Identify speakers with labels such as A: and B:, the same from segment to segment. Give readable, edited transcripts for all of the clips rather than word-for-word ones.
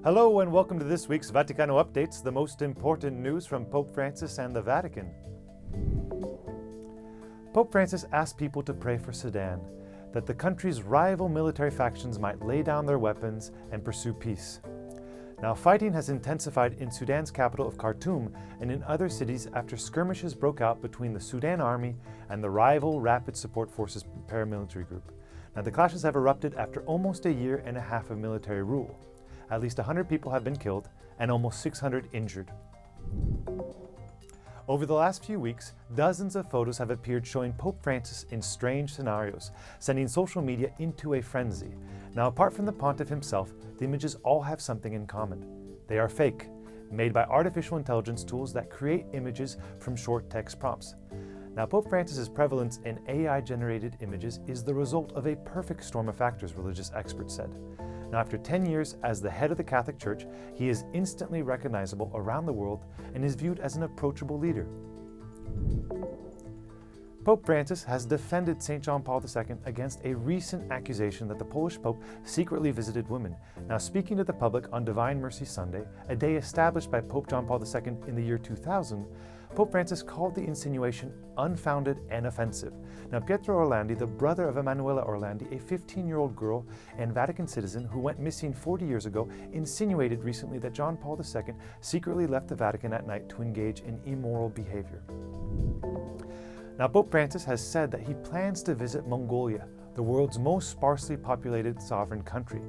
A: Hello and welcome to this week's Vaticano Updates, the most important news from Pope Francis and the Vatican. Pope Francis asked people to pray for Sudan, that the country's rival military factions might lay down their weapons and pursue peace. Now, fighting has intensified in Sudan's capital of Khartoum and in other cities after skirmishes broke out between the Sudan army and the rival Rapid Support Forces paramilitary group. Now, the clashes have erupted after almost a year and a half of military rule. At least 100 people have been killed and almost 600 injured. Over the last few weeks, dozens of photos have appeared showing Pope Francis in strange scenarios, sending social media into a frenzy. Now, apart from the pontiff himself, the images all have something in common. They are fake, made by artificial intelligence tools that create images from short text prompts. Now, Pope Francis's prevalence in AI-generated images is the result of a perfect storm of factors, religious experts said. Now, after 10 years as the head of the Catholic Church, he is instantly recognizable around the world and is viewed as an approachable leader. Pope Francis has defended St. John Paul II against a recent accusation that the Polish Pope secretly visited women. Now, speaking to the public on Divine Mercy Sunday, a day established by Pope John Paul II in the year 2000, Pope Francis called the insinuation unfounded and offensive. Now, Pietro Orlandi, the brother of Emanuela Orlandi, a 15-year-old girl and Vatican citizen who went missing 40 years ago, insinuated recently that John Paul II secretly left the Vatican at night to engage in immoral behavior. Now, Pope Francis has said that he plans to visit Mongolia, the world's most sparsely populated sovereign country.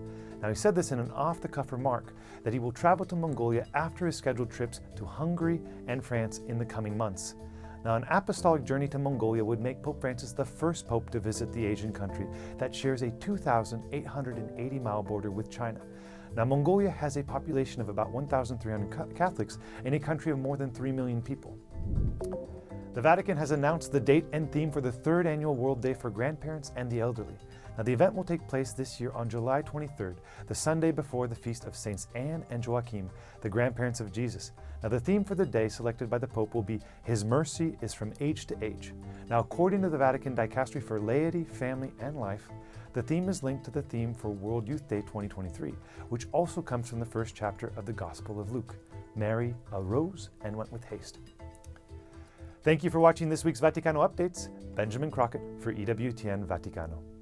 A: Now, he said this in an off-the-cuff remark that he will travel to Mongolia after his scheduled trips to Hungary and France in the coming months. Now, an apostolic journey to Mongolia would make Pope Francis the first pope to visit the Asian country that shares a 2,880-mile border with China. Now, Mongolia has a population of about 1,300 Catholics in a country of more than 3 million people. The Vatican has announced the date and theme for the third annual World Day for Grandparents and the Elderly. Now, the event will take place this year on July 23rd, the Sunday before the feast of Saints Anne and Joachim, the grandparents of Jesus. Now, the theme for the day selected by the Pope will be His Mercy is from Age to Age. Now, according to the Vatican Dicastery for Laity, Family, and Life, the theme is linked to the theme for World Youth Day 2023, which also comes from the first chapter of the Gospel of Luke. Mary arose and went with haste. Thank you for watching this week's Vaticano Updates. Benjamin Crockett for EWTN Vaticano.